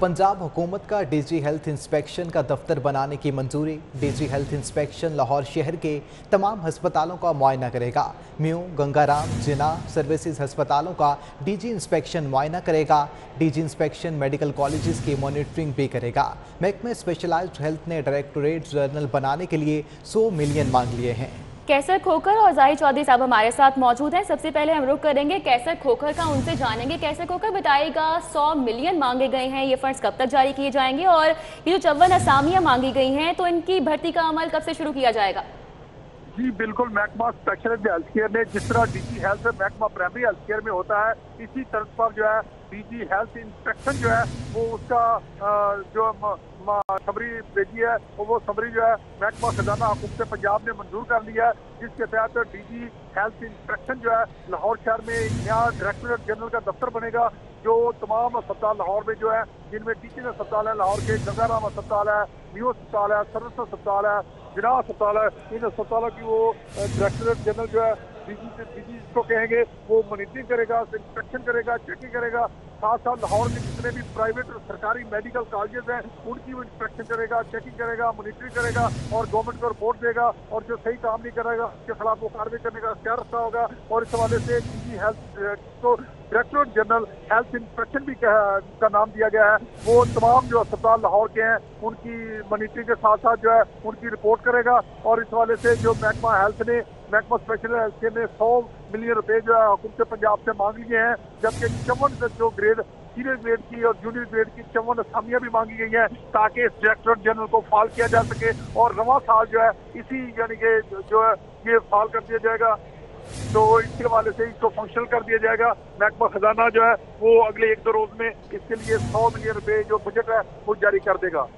पंजाब हुकूमत का DG health inspection का दफ्तर बनाने की मंजूरी। डीजी हेल्थ इंस्पेक्शन लाहौर शहर के तमाम हस्पतालों का मुआयना करेगा। म्यू, गंगाराम, जिन्ना सर्विसेज हस्पतालों का डीजी इंस्पेक्शन मुआयना करेगा। डीजी इंस्पेक्शन मेडिकल कॉलेजेस की मॉनिटरिंग भी करेगा। महकमे स्पेशलाइज्ड हेल्थ ने डायरेक्टोरेट जनरल बनाने के लिए 100 मिलियन मांग लिए हैं। कैसर खोखर और जाहिद चौधरी साहब हमारे साथ मौजूद हैं। सबसे पहले हम रुख करेंगे कैसर खोखर का, उनसे जानेंगे। कैसर खोखर बताइएगा, 100 मिलियन मांगे गए हैं, ये फंड्स कब तक जारी किए जाएंगे और ये जो 54 असामियां मांगी गई हैं तो इनकी भर्ती का अमल कब से शुरू किया जाएगा? जी बिल्कुल, महकमा स्पेशलाइज्ड हेल्थ केयर ने जिस तरह डीजी हेल्थ महकमा प्राइमरी हेल्थ केयर में होता है, इसी तर्ज पर जो है डीजी हेल्थ इंस्पेक्शन जो है वो उसका जो समरी भेजी है वो समरी जो है महकमा खजाना हुकूमत पंजाब ने मंजूर कर लिया है, जिसके तहत डीजी हेल्थ इंस्पेक्शन जो है लाहौर शहर में यहाँ डायरेक्टोरेट जनरल का दफ्तर बनेगा। जो तमाम अस्पताल लाहौर में जो है, जिनमें टीचिंग अस्पताल है, लाहौर के गंगाराम अस्पताल है, न्यू अस्पताल है, सर्विस अस्पताल है, जिन्ना अस्पताल है, इन अस्पतालों की वो डायरेक्टोरेट जनरल जो है डीजी इसको कहेंगे वो मॉनिटरिंग करेगा, इंस्पेक्शन करेगा, चेकिंग करेगा। साथ साथ लाहौर के जितने भी प्राइवेट और सरकारी मेडिकल कॉलेजेस हैं उनकी वो इंस्पेक्शन करेगा, चेकिंग करेगा, मॉनिटरिंग करेगा और गवर्नमेंट को रिपोर्ट देगा। और जो सही काम नहीं करेगा उसके खिलाफ वो कार्रवाई करने का इख्तियार रखता होगा। और इस हवाले से डीजी हेल्थ को डायरेक्टोरेट जनरल हेल्थ इंस्पेक्शन भी का नाम दिया गया है। वो तमाम जो अस्पताल लाहौर के हैं उनकी मॉनिटरिंग के साथ साथ जो है उनकी रिपोर्ट करेगा। और इस हवाले से जो महकमा हेल्थ ने, महकमा स्पेशल हेल्थ केयर ने 100 मिलियन रुपए जो है हुकूमत पंजाब से मांग लिए हैं, जबकि 54 जो ग्रेड सीनियर ग्रेड की और जूनियर ग्रेड की 54 असामियां भी मांगी गई हैं, ताकि इस डायरेक्टोरेट जनरल को फाल किया जा सके और रवां साल जो है इसी यानी कि जो है ये फाल कर दिया जाएगा। तो इसके हवाले से इसको फंक्शनल कर दिया जाएगा। महकमा खजाना जो है वो अगले 1-2 रोज में इसके लिए 100 मिलियन रुपए जो बजट है वो जारी कर देगा।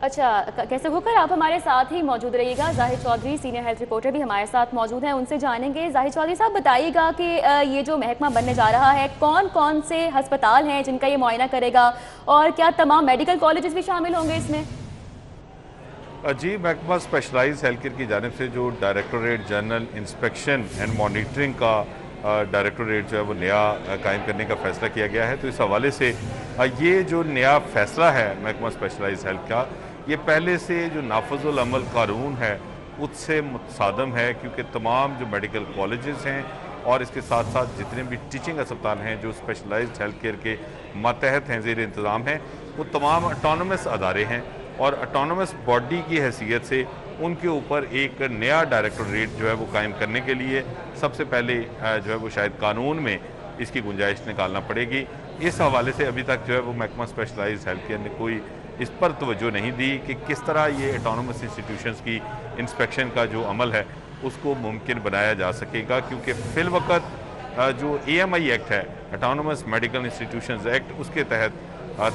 अच्छा, कैसे होकर आप हमारे साथ ही मौजूद रहिएगा। Zahid Chaudhry senior health reporter भी हमारे साथ मौजूद हैं, उनसे जानेंगे। जाहिद चौधरी साहब बताइएगा कि ये जो महकमा बनने जा रहा है, कौन कौन से अस्पताल हैं जिनका ये मुआयना करेगा और क्या तमाम मेडिकल कॉलेजेस भी शामिल होंगे इसमें? जी, महकमा स्पेशलाइज्ड हेल्थ केयर की जानिब से जो directorate general inspection and monitoring का डायरेक्टोरेट जो है वो नया कायम करने का फ़ैसला किया गया है। तो इस हवाले से ये जो नया फ़ैसला है महकमा स्पेशलाइज्ड हेल्थ का, ये पहले से जो नाफजुल अमल कानून है उससे मुतसादम है, क्योंकि तमाम जो मेडिकल कॉलेजेस हैं और इसके साथ साथ जितने भी टीचिंग अस्पताल हैं जो स्पेशलाइज्ड हेल्थ केयर के मातहत हैं, ज़ेर इंतज़ाम हैं, वो तमाम ऑटोनमस अदारे हैं और ऑटोनमस बॉडी की हैसियत से उनके ऊपर एक नया डायरेक्टोरेट जो है वो कायम करने के लिए सबसे पहले जो है वो शायद कानून में इसकी गुंजाइश निकालना पड़ेगी। इस हवाले से अभी तक जो है वो महकमा स्पेशलाइज्ड हेल्थ केयर ने कोई इस पर तवज्जो नहीं दी कि किस तरह ये ऑटोनमस इंस्टीट्यूशंस की इंस्पेक्शन का जो अमल है उसको मुमकिन बनाया जा सकेगा, क्योंकि फ़िलवक़्त जो AMI एक्ट है, ऑटोनमस मेडिकल इंस्टीट्यूशंस एक्ट, उसके तहत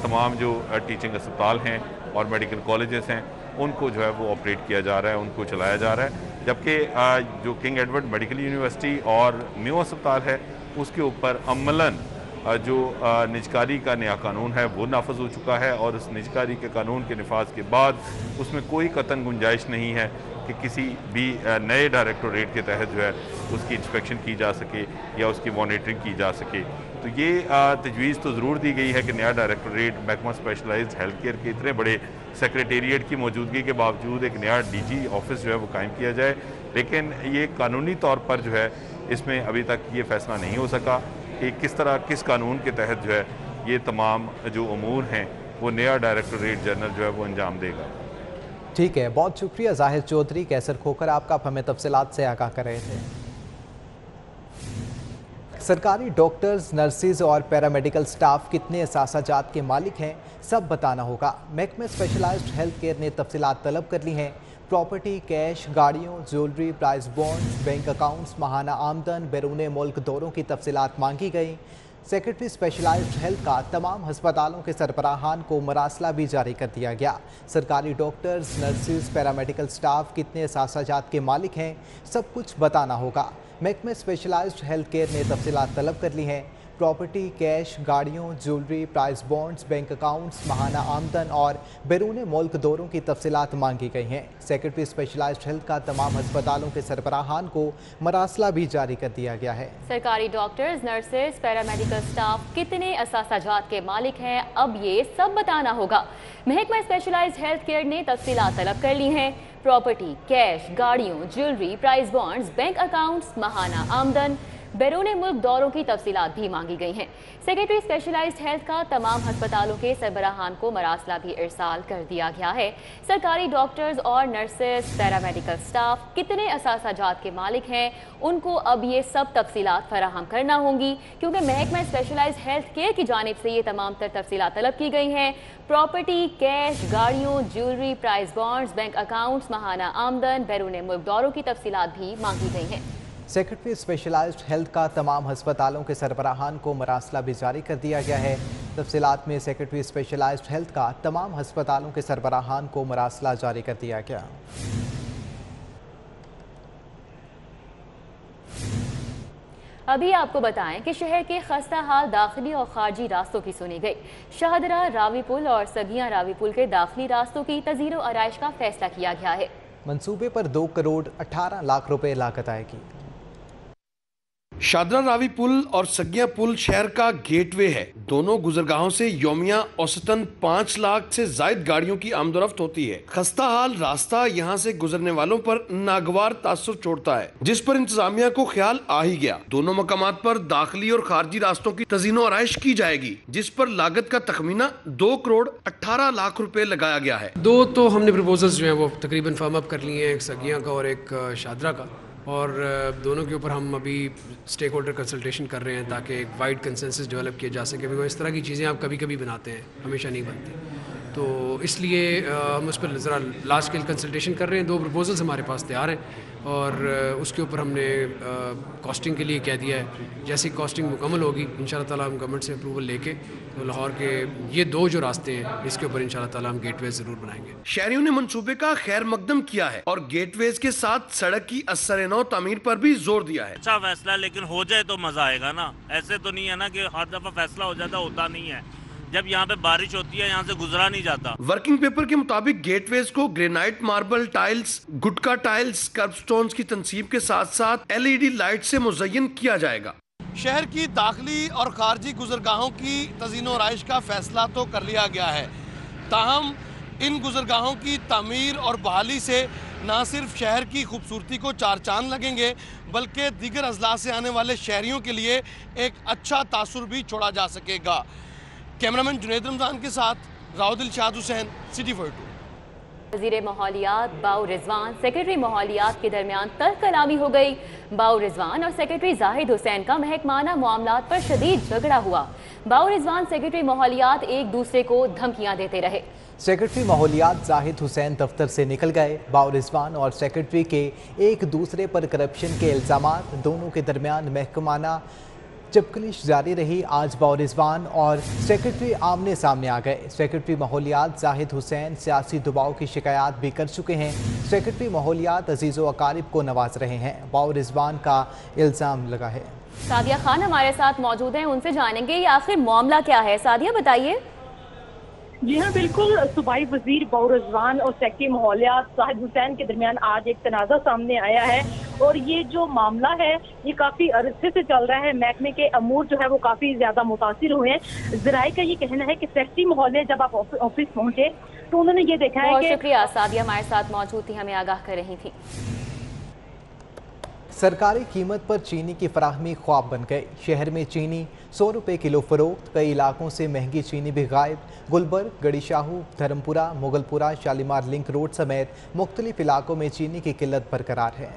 तमाम जो टीचिंग अस्पताल हैं और मेडिकल कॉलेजेस हैं उनको जो है वो ऑपरेट किया जा रहा है, उनको चलाया जा रहा है। जबकि जो किंग एडवर्ड मेडिकल यूनिवर्सिटी और म्यू अस्पताल है उसके ऊपर अमलन जो निजकारी का नया कानून है वो नाफज हो चुका है और उस निजकारी के कानून के निफाज के बाद उसमें कोई कतन गुंजाइश नहीं है कि किसी भी नए डायरेक्टोरेट के तहत जो है उसकी इंस्पेक्शन की जा सके या उसकी मॉनिटरिंग की जा सके। तो ये तजवीज़ तो ज़रूर दी गई है कि नया डायरेक्टोरेट महकमा स्पेशलाइज्ड हेल्थ केयर के इतने बड़े सेक्रेटेरिएट की मौजूदगी के बावजूद एक नया DG ऑफिस जो है वो कायम किया जाए, लेकिन ये कानूनी तौर पर जो है इसमें अभी तक ये फ़ैसला नहीं हो सका कि किस तरह, किस कानून के तहत जो है ये तमाम जो अमूर हैं वो नया डायरेक्टोरेट जनरल जो है वो अंजाम देगा। ठीक है, बहुत शुक्रिया जाहिद चौधरी। कैसर खोखर आपका हमें तफसीलात से आगाह कर रहे थे। सरकारी डॉक्टर्स, नर्सिस और पैरामेडिकल स्टाफ कितने असासाजात के मालिक हैं सब बताना होगा। महकमे स्पेशलाइज्ड हेल्थ केयर ने तफसीलात तलब कर ली हैं। प्रॉपर्टी, कैश, गाड़ियों, jewellery, price bonds, bank accounts, माहाना आमदन, बैरून मुल्क दौरों की तफसीलात मांगी गई। सेक्रेटरी स्पेशलाइज्ड हेल्थ का तमाम हस्पतालों के सरबराहान को मरासला भी जारी कर दिया गया। सरकारी डॉक्टर्स, नर्सिस, पैरामेडिकल स्टाफ कितने असासाजात के मालिक हैं सब कुछ बताना होगा। महकमे स्पेशलाइज्ड हेल्थ केयर ने तफसीलात तलब कर ली हैं। प्रॉपर्टी, कैश, गाड़ियों, jewellery, price bonds, bank accounts, माहाना आमदन और बैरून मुल्क दौरों की तफसीलात मांगी गई हैं। सेक्रेटरी स्पेशलाइज्ड हेल्थ का तमाम अस्पतालों के सरबराहान को मरासला भी जारी कर दिया गया है। सरकारी डॉक्टर्स, नर्सेज, पैरामेडिकल स्टाफ कितने असासाजात के मालिक हैं, अब ये सब बताना होगा। महकमा स्पेशलाइज्ड हेल्थ केयर ने तफसीलात तलब कर ली हैं। प्रॉपर्टी, कैश, गाड़ियों, jewellery, price bonds, bank accounts, माहाना आमदन, बैरून मुल्क दौरों की तफसीलात भी मांगी गई हैं। सेक्रेटरी स्पेशलाइज्ड हेल्थ का तमाम अस्पतालों के सरबराहान को मरासला भी इरसाल कर दिया गया है। सरकारी डॉक्टर्स और नर्सेज, पैरामेडिकल स्टाफ कितने असासाजात के मालिक हैं, उनको अब ये सब तफसीलात फराहम करना होंगी, क्योंकि महकमा स्पेशलाइज्ड हेल्थ केयर की जानिब से ये तमाम तर तफसीलात तलब की गई हैं। प्रॉपर्टी, कैश, गाड़ियों, jewellery, price bonds, bank accounts, माहाना आमदन, बैरून मुल्क दौरों की तफसीलात भी मांगी गई हैं। सेक्रेटरी स्पेशलाइज्ड हेल्थ का तमाम अस्पतालों के सरबराहान को मरासला भी जारी कर दिया गया है। तफसीलात में सेक्रेटरी स्पेशलाइज्ड हेल्थ का तमाम अस्पतालों के सरबराहान को मरासला जारी कर दिया गया। अभी आपको बताएं कि शहर के खस्ता हाल दाखिली और खारजी रास्तों की सुनी गई। शाहदरा रावी पुल और सगियां रावी पुल के दाखिली रास्तों की तज़ीर व आराइश का फैसला किया गया है। मंसूबे पर 2 करोड़ 18 लाख रुपए लागत आएगी। शाहदरा रावी पुल और सगिया पुल शहर का गेटवे है। दोनों गुजरगाहों से यौमिया औसतन 5 लाख से जायद गाड़ियों की आमदोरफ्त होती है। खस्ता हाल रास्ता यहाँ से गुजरने वालों पर नागवार तासुर छोड़ता है, जिस पर इंतजामिया को ख्याल आ ही गया। दोनों मकामात पर दाखिली और खारजी रास्तों की तज़ीनो आराइश की जाएगी, जिस पर लागत का तखमीना 2 करोड़ 18 लाख रुपए लगाया गया है। 2 तो हमने प्रपोजल्स जो हैं वो तकरीबन फर्म अप कर लिए हैं, एक सगिया का और एक शाहदरा का, और दोनों के ऊपर हम अभी स्टेक होल्डर कंसल्टेशन कर रहे हैं ताकि एक वाइड कंसेंसस डेवलप किया जा सके। बिकॉज इस तरह की चीज़ें आप कभी कभी बनाते हैं, हमेशा नहीं बनती, तो इसलिए हम उस पर ज़रा लार्ज स्केल कंसल्टेशन कर रहे हैं। 2 प्रपोजल्स हमारे पास तैयार हैं और उसके ऊपर हमने कॉस्टिंग के लिए कह दिया है। जैसी कॉस्टिंग मुकम्मल होगी इंशाल्लाह ताला हम गवर्नमेंट से अप्रूवल लेके तो लाहौर के ये 2 जो रास्ते हैं इसके ऊपर इंशाल्लाह ताला हम गेटवे ज़रूर बनाएंगे। शहरियों ने मंसूबे का खैर मकदम किया है और गेटवेज के साथ सड़क की असर-ए-नौ तामीर पर भी जोर दिया है। अच्छा फैसला, लेकिन हो जाए तो मजा आएगा ना। ऐसे तो नहीं है ना कि हर दफा फैसला हो जाता, होता नहीं है। जब यहाँ पे बारिश होती है यहाँ से गुजरा नहीं जाता। वर्किंग पेपर के मुताबिक गेटवेज को ग्रेनाइट मार्बल टाइल्स, गुटका टाइल्स, कर्ब स्टोन्स की तनसीब के साथ साथ LED लाइट से मुज़य्यन किया जाएगा। शहर की दाखिली और खारजी गुजरगाहों की तज़ीनो आराइश का फैसला तो कर लिया गया है, ताहम इन गुजरगाहों की तामीर और बहाली से न सिर्फ शहर की खूबसूरती को 4 चांद लगेंगे, बल्कि दीगर अजला से आने वाले शहरियों के लिए एक अच्छा तासुर भी छोड़ा जा सकेगा। कैमरामैन जुनैद रमजान के साथ राउदिल शाद हुसैन, सिटी 42। वज़ीर माहौलियात बाउ रिजवान सेक्रेटरी माहौलियात के दरमियान तल्ख कलामी हो गई। बाउ रिजवान और सेक्रेटरी जाहिद हुसैन का महकमाना मामलात पर शदीद झगड़ा हुआ। बाउ रिजवान सेक्रेटरी माहौलियात एक दूसरे को धमकियां देते रहे। सेक्रेटरी माहौलियात जाहिद हुसैन दफ्तर से निकल गए। बाउ रिजवान और सेक्रेटरी के एक दूसरे पर करप्शन के इल्ज़ामात, दोनों के दरमियान महकमाना चिपकलिश जारी रही। आज बाउ रिजवान और सेक्रेटरी आमने सामने आ गए। सेक्रेटरी माहौलियात जाहिद हुसैन सियासी दबाव की शिकायत भी कर चुके हैं। सेक्रेटरी माहौलियात अजीज़ व अकारिब को नवाज रहे हैं। बाउ रिजवान का इल्ज़ाम लगा है। सादिया खान हमारे साथ मौजूद हैं, उनसे जानेंगे ये आखिर मामला क्या है। सादिया बताइए। जी हाँ बिल्कुल, सूबाई वजीर बाउ रिजवान और सेक्रेटरी माहौलियात जाहिद हुसैन के दरमियान आज एक तनाज़ा सामने आया है और ये जो मामला है ये काफी अरसे से चल रहा है। महकमे के अमूर जो है वो काफी ज्यादा मुतासिर हुए हैं। ज़राए का ये कहना है कि सेक्रेटरी माहौलियात जब आप ऑफिस पहुंचे तो उन्होंने ये देखा है कि। शुक्रिया, सादिया हमारे साथ मौजूद थी, हमें आगाह कर रही थी। सरकारी कीमत पर चीनी की फराहमी ख्वाब बन गई। शहर में चीनी 100 रुपये किलो फरोख्त। कई इलाकों से महंगी चीनी भी गायब। गुलबर्ग, गड़ीशाहू, धर्मपुरा, मुगलपुरा, शालीमार लिंक रोड समेत मुख्तलिफ इलाकों में चीनी की किल्लत बरकरार है।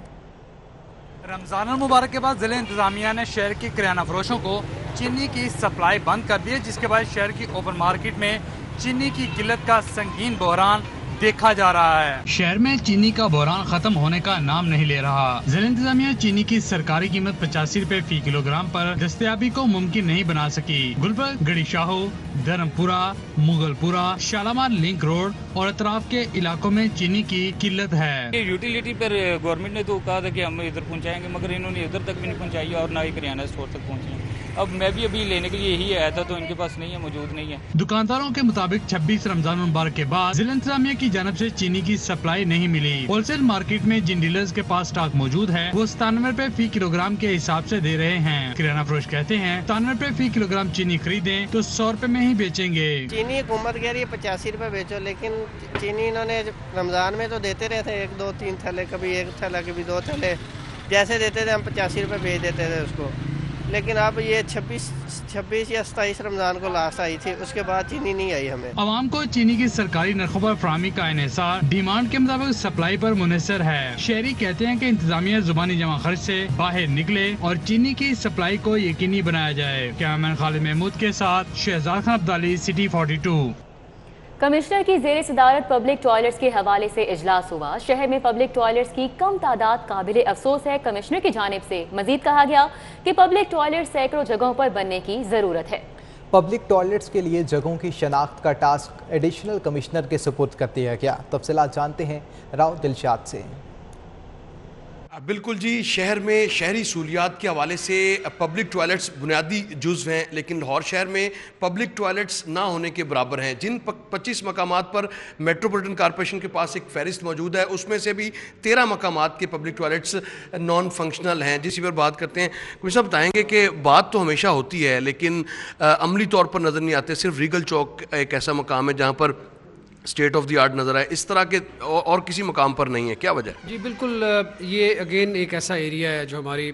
रमजान मुबारक के बाद जिले इंतजामिया ने शहर के किराना फरोशों को चीनी की सप्लाई बंद कर दी है, जिसके बाद शहर की ओपन मार्केट में चीनी की किल्लत का संगीन बहरान देखा जा रहा है। शहर में चीनी का बहरान खत्म होने का नाम नहीं ले रहा। जिला इंतजामिया चीनी की सरकारी कीमत 85 रुपए फी किलोग्राम पर दस्तयाबी को मुमकिन नहीं बना सकी। गुलबर्ग, गड़ीशाहू, धर्मपुरा, मुगलपुरा, शालीमार लिंक रोड और अतराफ के इलाकों में चीनी की किल्लत है। यूटिलिटी पर गवर्नमेंट ने तो कहा था कि हम इधर पहुंचाएंगे, मगर इन्होंने इधर तक भी नहीं पहुंचाई और ना ही करियाना स्टोर तक पहुंची। اب میں بھی ابھی لینے کے لیے یہی آیا تھا تو ان کے پاس نہیں ہے, موجود نہیں ہے. دکانداروں کے مطابق 26 رمضان المبارک کے بعد ضلع انتظامیہ کی جانب سے چینی کی سپلائی نہیں ملی. ہول سیل مارکیٹ میں جن ڈیلرز کے پاس اسٹاک موجود ہے وہ 97 روپے فی کلو گرام کے حساب سے دے رہے ہیں. کریانہ فروش کہتے ہیں 97 روپے فی کلو گرام چینی خریدیں تو 100 روپے میں ہی بیچیں گے. چینی حکومت کہہ رہی ہے 85 روپے بیچو, لیکن چینی انہوں نے رمضان میں تو دیتے رہتے 1 2 3 تھیلے, کبھی 1 تھیلا کبھی 2 تھیلے, جیسے دیتے تھے ہم 85 روپے بیچ دیتے تھے اس کو. لیکن اب یہ 26 یا 27 رمضان کو لاسٹ آئی تھی, اس کے بعد چینی نہیں آئی ہمیں. عوام کو چینی کی سرکاری نرخوں پر فراہمی کا انحصار ڈیمانڈ کے مطابق سپلائی پر منحصر ہے. شہری کہتے ہیں کہ انتظامیہ زبانی جمع خرچ سے باہر نکلے اور چینی کی سپلائی کو یقینی بنایا جائے. کیمرامین خالد محمود کے ساتھ شہزاد خان عبدالی, سٹی 42. کمشنر کی زیر صدارت پبلک ٹوائلٹس کے حوالے سے اجلاس ہوا. شہر میں پبلک ٹوائلٹس کی کم تعداد قابل افسوس ہے. کمشنر کی جانب سے مزید کہا گیا کہ پبلک ٹوائلٹس سینکڑوں جگہوں پر بننے کی ضرورت ہے. پبلک ٹوائلٹس کے لیے جگہوں کی شناخت کا ٹاسک ایڈیشنل کمشنر کے سپرد کر دیا گیا. تفصیلات جانتے ہیں راؤ دلشاد سے. بالکل جی, شہر میں شہری سہولیات کے حوالے سے پبلک ٹوائلٹس بنیادی جزو ہیں, لیکن لاہور شہر میں پبلک ٹوائلٹس نہ ہونے کے برابر ہیں. جن 25 مقامات پر میٹروپولیٹن کارپوریشن کے پاس ایک فہرست موجود ہے, اس میں سے بھی 13 مقامات کے پبلک ٹوائلٹس نان فنکشنل ہیں. جس پر بات کرتے ہیں, کچھ صاحب بتائیں گے کہ بات تو ہمیشہ ہوتی ہے لیکن عملی طور پر نظر نہیں آتے. صرف ریگل چوک ایک ایسا مقام ہے جہاں پر اسٹیٹ آف دی آرٹ نظر آئے, اس طرح کے اور کسی مقام پر نہیں ہے, کیا وجہ ہے؟ جی بالکل, یہ اگین ایک ایسا ایریا ہے جو ہماری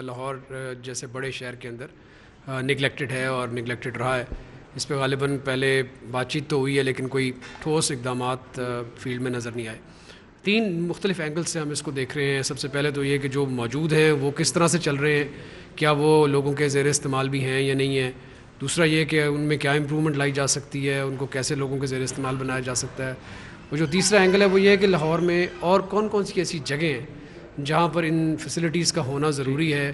لاہور جیسے بڑے شہر کے اندر نگلیکٹڈ ہے اور نگلیکٹڈ رہا ہے. اس پہ غالباً پہلے بات چیت تو ہوئی ہے لیکن کوئی ٹھوس اقدامات فیلڈ میں نظر نہیں آئے. 3 مختلف اینگل سے ہم اس کو دیکھ رہے ہیں. سب سے پہلے تو یہ کہ جو موجود ہیں وہ کس طرح سے چل رہے ہیں, کیا وہ لوگوں کے زیر استعمال بھی ہیں یا نہیں ہیں. دوسرا یہ کہ ان میں کیا امپرومنٹ لائی جا سکتی ہے, ان کو کیسے لوگوں کے زیر استعمال بنایا جا سکتا ہے. اور جو تیسرا اینگل ہے وہ یہ ہے کہ لاہور میں اور کون کون سی ایسی جگہیں ہیں جہاں پر ان فیسلٹیز کا ہونا ضروری ہے,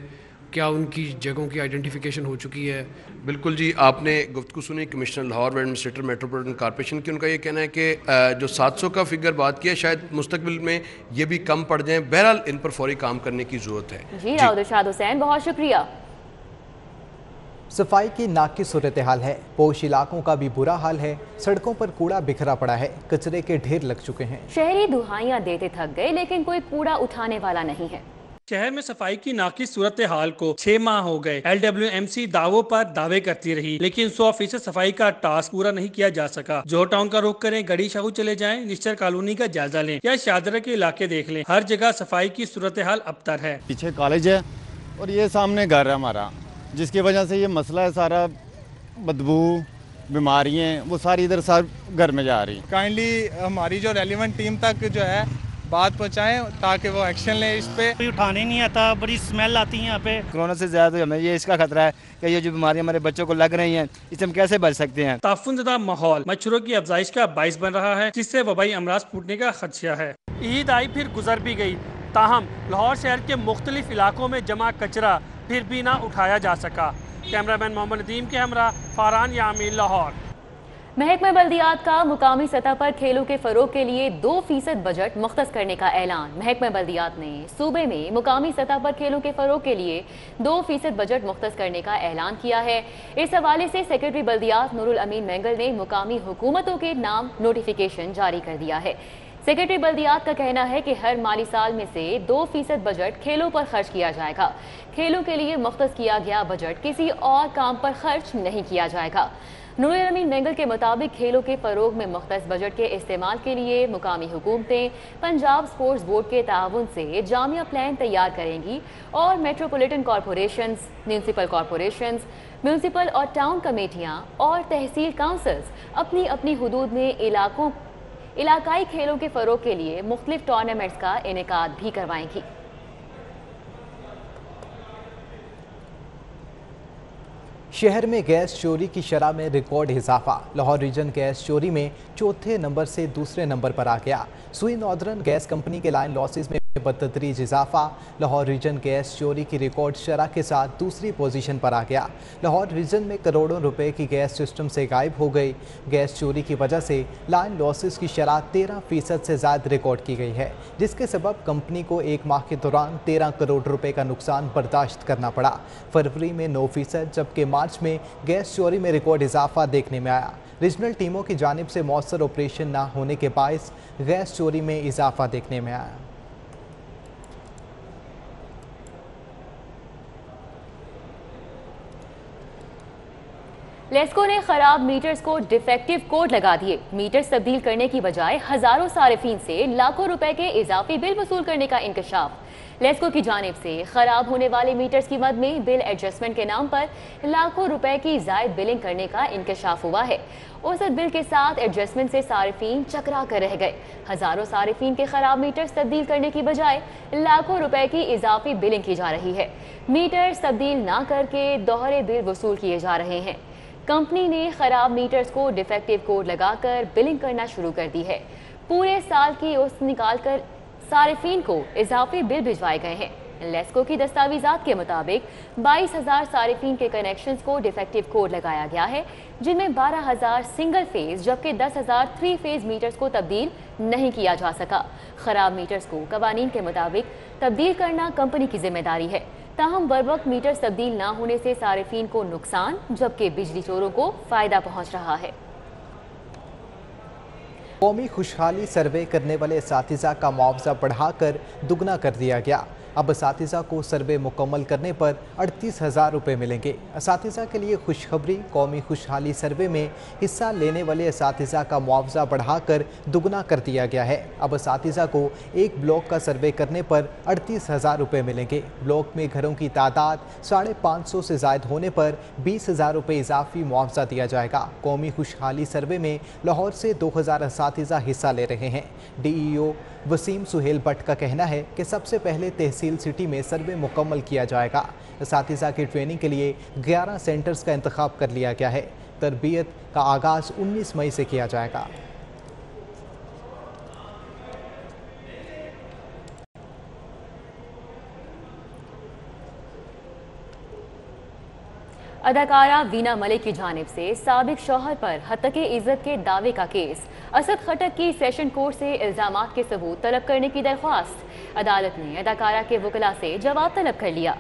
کیا ان کی جگہوں کی آئیڈینٹیفیکیشن ہو چکی ہے. بالکل جی, آپ نے گفتگو سنی کمشنر لاہور و ایڈمنسٹریٹر میٹروپولیٹن کارپوریشن کی. ان کا یہ کہنا ہے کہ جو 700 کا فگر بات کیا شاید مستقبل میں یہ بھی کم پڑ جائیں. بہرحال ان پر فوری کام کرنے کی ضرورت ہے. جی راؤ حسین, بہت شکریہ. صفائی کی ناقص صورتحال ہے. پوش علاقوں کا بھی برا حال ہے. سڑکوں پر کوڑا بکھرا پڑا ہے, کچرے کے ڈھیر لگ چکے ہیں. شہری دہائیاں دیتے تھک گئے لیکن کوئی کوڑا اٹھانے والا نہیں ہے. شہر میں صفائی کی ناقص صورتحال کو 6 ماہ ہو گئے. LWMC دعووں پر دعوے کرتی رہی لیکن 100% صفائی کا ٹاسک پورا نہیں کیا جا سکا. جو ٹاؤن کا رخ کریں, گڑی شاہو چلے جائیں, نشتر کالونی کا جائزہ لیں یا شادرہ کے علاقے دیکھ لیں, ہر جگہ صفائی کی صورتحال ابتر ہے. پیچھے کالج ہے اور یہ سامنے گھر ہے ہمارا, جس کی وجہ سے یہ مسئلہ ہے سارا, بدبو, بیماریاں وہ ساری ادھر گھر میں جا رہی. کائنڈلی ہماری جو ریلیونٹ ٹیم تک جو ہے بات پہنچائیں تاکہ وہ ایکشن لیں اس پہ. کوئی اٹھانے نہیں آتا, بڑی اسمیل آتی ہے یہاں پہ. کورونا سے زیادہ ہمیں یہ اس کا خطرہ ہے کہ یہ جو بیماریاں ہمارے بچوں کو لگ رہی ہیں اس سے ہم کیسے بچ سکتے ہیں. تعفن زدہ ماحول مچھروں کی افزائش کا باعث بن رہا ہے جس سے وبائی امراض پھوٹنے کا خدشہ ہے. عید آئی پھر گزر بھی گئی, تاہم لاہور شہر کے مختلف علاقوں میں جمع کچرا پھر بھی نہ اٹھایا جا سکا. کیمرامین محمد ندیم کے ہمراہ فاران یامین, لاہور. محکمہ بلدیات کا مقامی سطح پر کھیلوں کے فروغ کے لیے 2% بجٹ مختص کرنے کا اعلان. محکمہ بلدیات نے صوبے میں مقامی سطح پر کھیلوں کے فروغ کے لیے 2% بجٹ مختص کرنے کا اعلان کیا ہے. اس حوالے سے سیکرٹری بلدیات نور الامین مینگل نے مقامی حکومتوں کے نام نوٹیفیکیشن جاری کر دیا ہے. سیکرٹری بلدیات کا کہنا ہے کہ ہر مالی سال میں سے 2% بجٹ کھیلوں پر خرچ کیا جائے گا. کھیلوں کے لیے مختص کیا گیا بجٹ کسی اور کام پر خرچ نہیں کیا جائے گا. نور الامین مینگل کے مطابق کھیلوں کے فروغ میں مختص بجٹ کے استعمال کے لیے مقامی حکومتیں پنجاب سپورٹس بورڈ کے تعاون سے جامع پلان تیار کریں گی اور metropolitan corporations, municipal corporations, municipal اور ٹاؤن کمیٹیاں اور تحصیل کونسلز اپنی اپنی حدود میں علاقائی کھیلوں کے فروغ کے لیے مختلف ٹورنامنٹس کا انعقاد بھی کروائیں گی. شہر میں گیس چوری کی شرح میں ریکارڈ اضافہ. لاہور ریجن گیس چوری میں 4تھے نمبر سے دوسرے نمبر پر آ گیا. سوئی ناردرن گیس کمپنی کے لائن لاسز میں बदतदरीज इजाफा। लाहौर रीजन गैस चोरी की रिकॉर्ड शरह के साथ दूसरी पोजीशन पर आ गया। लाहौर रीजन में करोड़ों रुपए की गैस सिस्टम से गायब हो गई। गैस चोरी की वजह से लाइन लॉसेस की शरह 13% से ज़्यादा रिकॉर्ड की गई है, जिसके सबब कंपनी को एक माह के दौरान 13 करोड़ रुपए का नुकसान बर्दाश्त करना पड़ा। फरवरी में 9%, जबकि मार्च में गैस चोरी में रिकॉर्ड इजाफा देखने में आया। रीजनल टीमों की जानिब से मौसर ऑपरेशन न होने के बायस गैस चोरी में इजाफा देखने में आया। लेस्को ने खराब मीटर्स को डिफेक्टिव कोड लगा दिए। मीटर्स तब्दील करने की बजाय हजारों सारिफीन से लाखों रुपए के इजाफी बिल वसूल करने का इंकशाफ। लेस्को की जानिब से खराब होने वाले मीटर्स की मद में बिल एडजस्टमेंट के नाम पर लाखों रुपए की जायद बिलिंग करने का इंकशाफ हुआ है। औसत बिल के साथ एडजस्टमेंट से सारिफीन चकरा कर रह गए। हजारों सारिफीन के खराब मीटर्स तब्दील करने की बजाय लाखों रुपए की इजाफी बिलिंग की जा रही है। मीटर्स तब्दील ना करके दोहरे बिल वसूल किए जा रहे हैं। कंपनी ने खराब मीटर्स को डिफेक्टिव कोड लगाकर बिलिंग करना शुरू कर दी है। पूरे साल की औसत निकालकर सारिफीन को इजाफी बिल भिजवाए गए हैं। लेस्को की दस्तावेजात के मुताबिक 22,000 सारिफीन के कनेक्शंस को डिफेक्टिव कोड लगाया गया है, जिनमें 12,000 सिंगल फेज जबकि 10,000 3 फेज मीटर्स को तब्दील नहीं किया जा सका। खराब मीटर्स को कवानीन के मुताबिक तब्दील करना कंपनी की जिम्मेदारी है। ताहम बरवक्त मीटर्स तब्दील ना होने से सारिफीन को नुकसान जबकि बिजली चोरों को फायदा पहुंच रहा है। कौमी खुशहाली सर्वे करने वाले असातिज़ा का मुआवजा बढ़ाकर दुगना कर दिया गया। अब असातिज़ा को सर्वे मुकम्मल करने पर 38,000 रुपये मिलेंगे। असातिज़ा के लिए खुशखबरी, कौमी खुशहाली सर्वे में हिस्सा लेने वाले असातिज़ा का मुआवजा बढ़ाकर दुगना कर दिया गया है। अब असातिज़ा को एक ब्लॉक का सर्वे करने पर 38,000 रुपये मिलेंगे। ब्लॉक में घरों की तादाद 550 से ज़ायद होने पर 20,000 रुपये इजाफी मुआवजा दिया जाएगा। कौमी खुशहाली सर्वे में लाहौर से 2,000 असातिज़ा हिस्सा ले रहे हैं। DEO वसीम सुहेल भट्ट का कहना है कि सबसे पहले तहसील सिटी में सर्वे मुकम्मल किया जाएगा। असातिज़ा की ट्रेनिंग के लिए 11 सेंटर्स का इंतखाब कर लिया गया है। तरबियत का आगाज़ 19 मई से किया जाएगा। अदाकारा वीना मलिक की जानिब से साबिक शौहर पर हत्या इज्जत के दावे का केस। असद खटक की सेशन कोर्ट से इल्जामात के सबूत तलब करने की दरख्वास्त। अदालत ने अदाकारा के वकला से जवाब तलब कर लिया।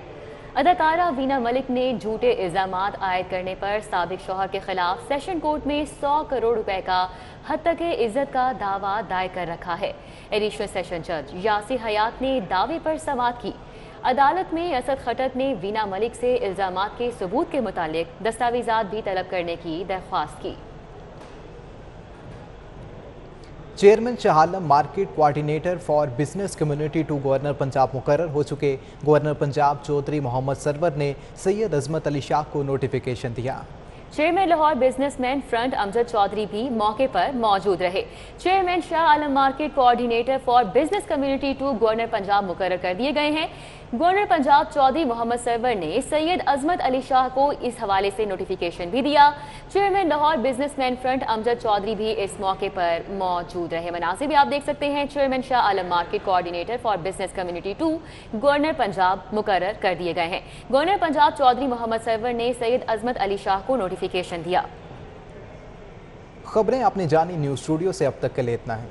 अदाकारा वीना मलिक ने झूठे इल्जामात आयद करने पर साबिक शौहर के खिलाफ सेशन कोर्ट में 100 करोड़ रुपए का हत्या इज्जत का दावा दायर कर रखा है। एडिशनल सेशन जज यासिर हयात ने दावे पर समाअत की। अदालत में असद खटक ने वीना मलिक से इल्जामात के सबूत के मुतालिक दस्तावेजात भी तलब करने की दरख्वास्त की। Chairman Shah Alam market coordinator for business community 2 governor Punjab मुकर्रर हो चुके। गवर्नर पंजाब चौधरी मोहम्मद सरवर ने सैयद अजमत अली शाह को नोटिफिकेशन दिया। Chairman Lahore businessman front Amjad Chaudhry भी मौके पर मौजूद रहे। Chairman Shah Alam market coordinator for business community 2 governor Punjab मुकर्रर कर दिए गए हैं। गवर्नर पंजाब चौधरी मोहम्मद सरवर ने सैयद अजमत अली शाह को इस हवाले से नोटिफिकेशन भी दिया। Chairman Lahore businessman front Amjad Chaudhry भी इस मौके पर मौजूद रहे। मनासिब भी आप देख सकते हैं। Chairman Shah Alam market coordinator for business community 2 governor Punjab मुकर्रर कर दिए गए हैं। गवर्नर पंजाब चौधरी मोहम्मद सरवर ने सैयद अजमत अली शाह को नोटिफिकेशन दिया। खबरें आपने जानी न्यूज़ स्टूडियो से अब तक के लिए इतना है।